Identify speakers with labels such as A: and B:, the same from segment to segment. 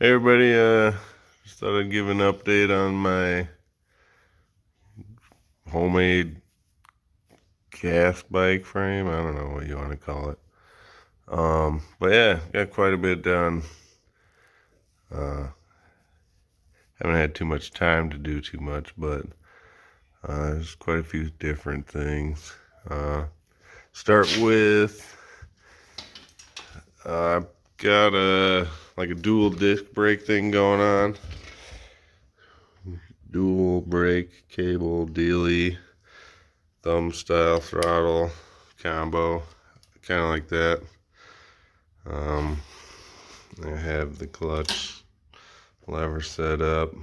A: Hey everybody, just thought I'd give an update on my homemade gas bike frame. I don't know what you want to call it. But yeah, got quite a bit done. Uh, haven't had too much time to do too much, but there's quite a few different things. Start with, I've got a dual disc brake thing going on. Dual brake cable dealy. Thumb style throttle combo, kind of like that. I have the clutch lever set up,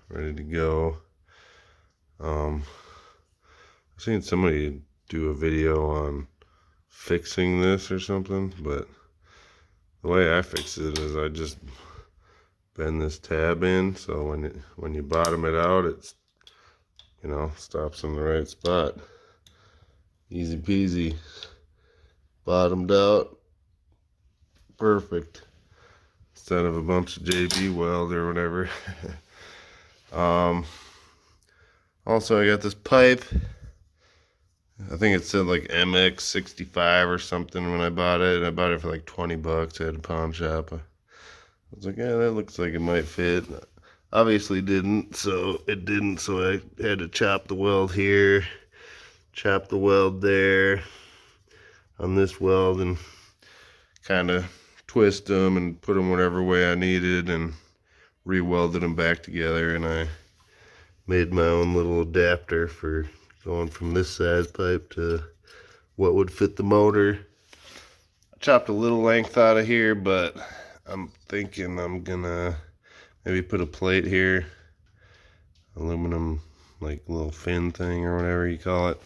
A: ready to go. I've seen somebody do a video on fixing this or something, but the way I fix it is I just bend this tab in, so when you bottom it out, it's stops in the right spot. Easy peasy. Bottomed out, perfect. Instead of a bunch of JB weld or whatever. Also, I got this pipe. I think it said like MX65 or something when I bought it. I bought it for like 20 bucks at a pawn shop. I was like, yeah, that looks like it might fit. Obviously didn't, so it didn't. So I had to chop the weld here, chop the weld there on this weld, and kind of twist them and put them whatever way I needed, and re-welded them back together. And I made my own little adapter for going from this size pipe to what would fit the motor. I chopped a little length out of here, but I'm thinking I'm gonna maybe put a plate here, aluminum like little fin thing or whatever you call it.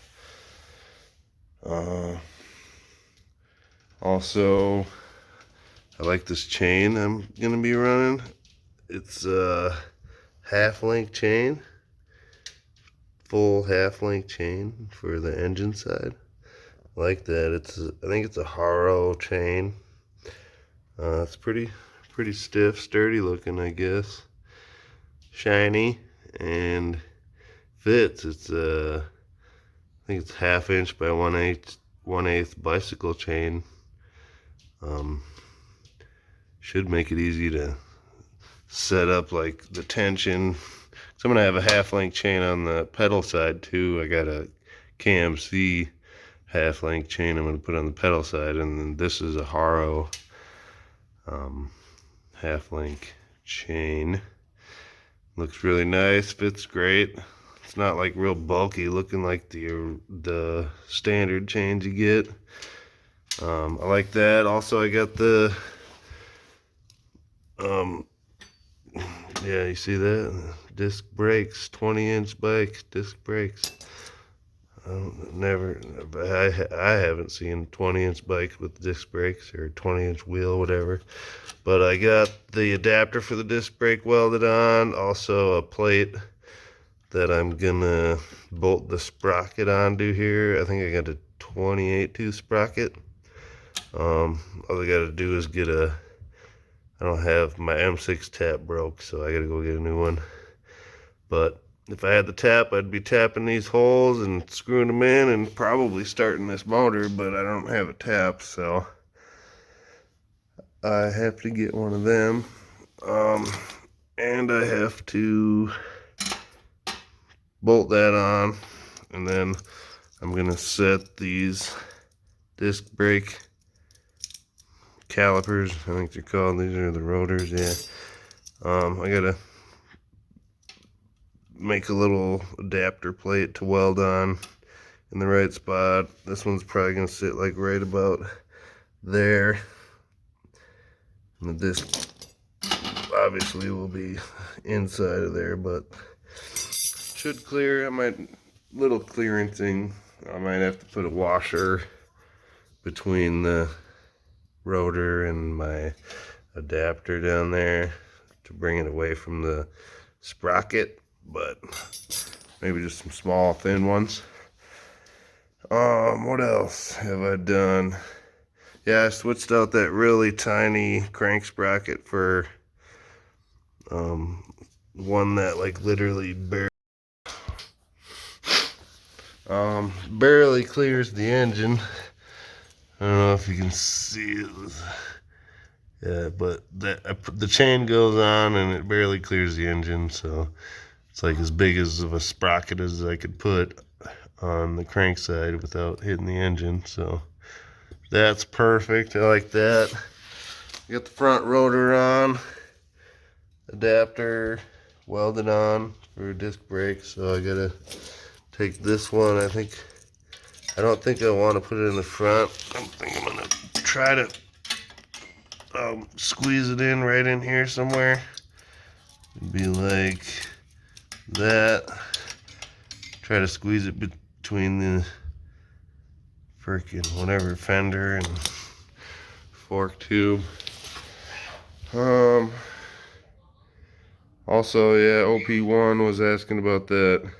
A: Also, I like this chain I'm gonna be running. It's a half-length chain, full half-length chain for the engine side. I like that. I think it's a Haro chain. It's pretty stiff, sturdy looking, I guess. Shiny and fits. It's I think it's 1/2 inch by 1/8 bicycle chain. Should make it easy to set up like the tension. So I'm gonna have a half-length chain on the pedal side too. I got a KMC half-length chain I'm gonna put on the pedal side, and then this is a Haro half-length chain. Looks really nice, fits great. It's not like real bulky looking like the standard chains you get. I like that. Also, I got the yeah, you see that? Disc brakes, 20-inch bike, disc brakes. I haven't seen 20-inch bikes with disc brakes or 20-inch wheel, whatever. But I got the adapter for the disc brake welded on, also a plate that I'm gonna bolt the sprocket onto here. I think I got a 28 tooth sprocket. All I gotta do is I don't have my M6 tap broke, so I gotta go get a new one. But if I had the tap, I'd be tapping these holes and screwing them in and probably starting this motor, but I don't have a tap, so I have to get one of them. And I have to bolt that on, and then I'm gonna set these disc brake calipers, I think they're called. These are the rotors, yeah. I gotta make a little adapter plate to weld on in the right spot. This one's probably gonna sit like right about there. And the disc obviously will be inside of there, but should clear. Little clearing thing, I might have to put a washer between the rotor and my adapter down there to bring it away from the sprocket, but maybe just some small thin ones. What else have I done? Yeah, I switched out that really tiny crank sprocket for One that like literally barely clears the engine. I don't know if you can see it. Yeah, but the chain goes on and it barely clears the engine, so it's like as big as of a sprocket as I could put on the crank side without hitting the engine. So that's perfect. I like that. Got the front rotor on, adapter welded on for disc brakes. So I gotta take this one. I don't think I want to put it in the front. I think I'm gonna try to squeeze it in right in here somewhere. It'd be like that. Try to squeeze it between the freaking whatever fender and fork tube. Also, yeah, OP1 was asking about that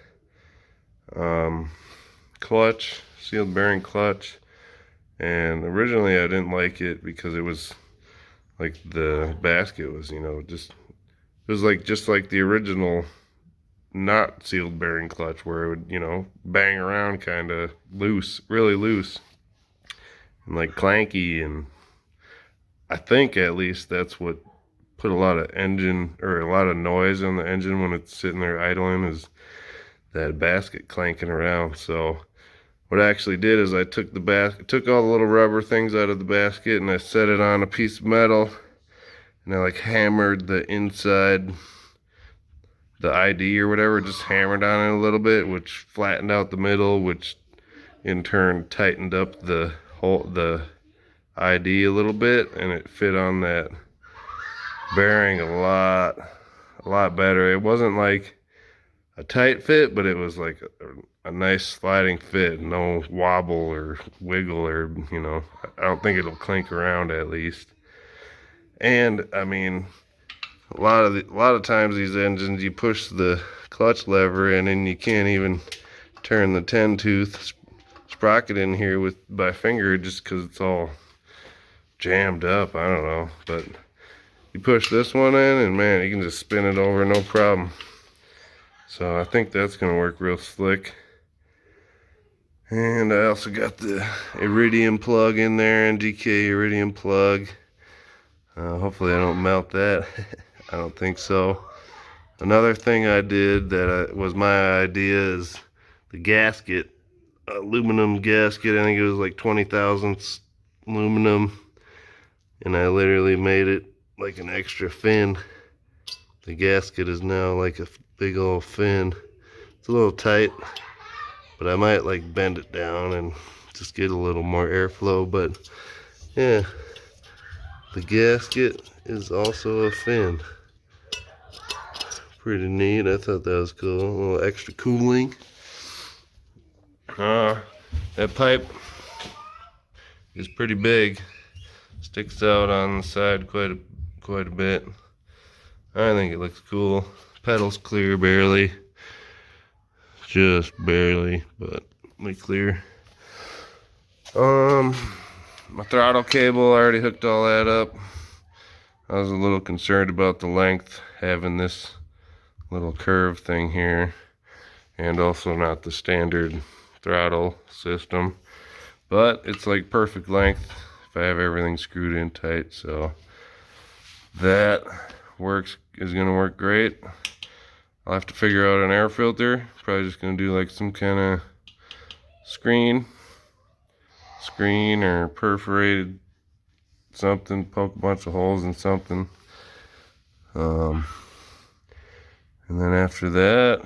A: clutch, sealed bearing clutch, and originally I didn't like it because it was like the basket was, just it was like just like the original not sealed bearing clutch where it would, bang around kind of loose, really loose and like clanky, and I think at least that's what put a lot of engine or a lot of noise on the engine when it's sitting there idling, is that basket clanking around. So what I actually did is I took took all the little rubber things out of the basket and I set it on a piece of metal, and I like hammered the inside, the ID or whatever, just hammered on it a little bit, which flattened out the middle, which in turn tightened up the ID a little bit, and it fit on that bearing a lot better. It wasn't like a tight fit, but it was like a nice sliding fit, no wobble or wiggle, or I don't think it'll clink around at least. And I mean, a lot of times these engines, you push the clutch lever in and you can't even turn the 10-tooth sprocket in here by finger, just because it's all jammed up. I don't know, but you push this one in and man, you can just spin it over no problem. So I think that's gonna work real slick. And I also got the iridium plug in there, NGK iridium plug. Hopefully I don't melt that. I don't think so. Another thing I did that was my idea is the gasket, aluminum gasket. I think it was like 20 thousandths aluminum, and I literally made it like an extra fin. The gasket is now like a big old fin. It's a little tight, but I might like bend it down and just get a little more airflow. But yeah, the gasket is also a fin. Pretty neat. I thought that was cool. A little extra cooling. That pipe is pretty big. Sticks out on the side quite a bit. I think it looks cool. Pedals clear barely. Just barely, but they clear. My throttle cable, I already hooked all that up. I was a little concerned about the length, having this little curve thing here, and also not the standard throttle system, but it's like perfect length if I have everything screwed in tight. So that is gonna work great. I'll have to figure out an air filter. Probably just gonna do like some kind of screen or perforated something, poke a bunch of holes in something. And then after that,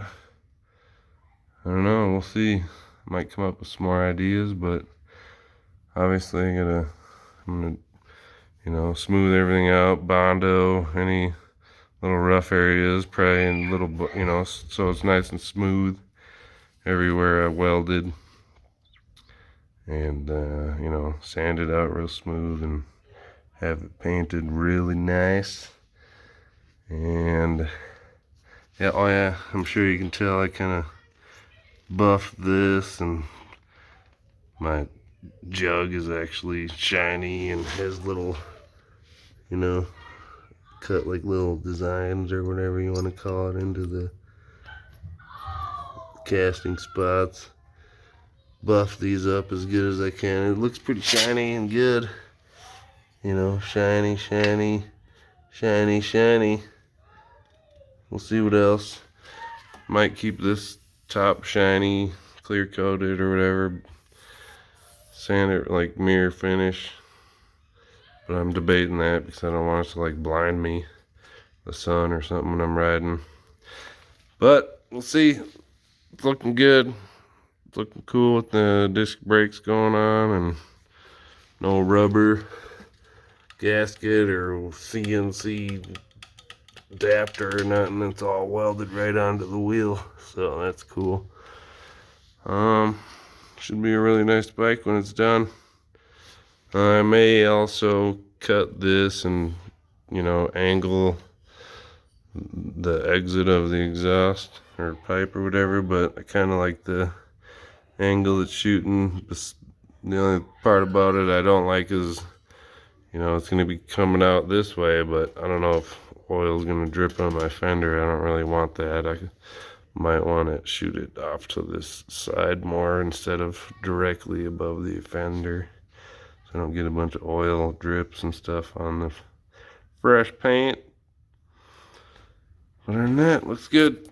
A: I don't know, we'll see. I might come up with some more ideas, but obviously I'm gonna smooth everything out, Bondo, any little rough areas, probably in little, so it's nice and smooth everywhere I welded, and sand it out real smooth and have it painted really nice. And yeah, oh yeah, I'm sure you can tell I kind of buffed this, and my jug is actually shiny and has little cut like little designs or whatever you want to call it into the casting spots. Buff these up as good as I can. It looks pretty shiny and good. You know, shiny, shiny, shiny, shiny. We'll see what else. Might keep this top shiny, clear coated or whatever. Sand it like mirror finish. But I'm debating that because I don't want it to like blind me, the sun or something when I'm riding. But we'll see. It's looking good. It's looking cool with the disc brakes going on and no rubber gasket or CNC adapter or nothing. It's all welded right onto the wheel, so that's cool. Should be a really nice bike when it's done. I may also cut this and, you know, angle the exit of the exhaust or pipe or whatever, but I kind of like the angle it's shooting. The only part about it I don't like is, you know, it's going to be coming out this way, but I don't know if oil's going to drip on my fender. I don't really want that. I might want to shoot it off to this side more instead of directly above the fender, so I don't get a bunch of oil drips and stuff on the fresh paint. Other than that, looks good.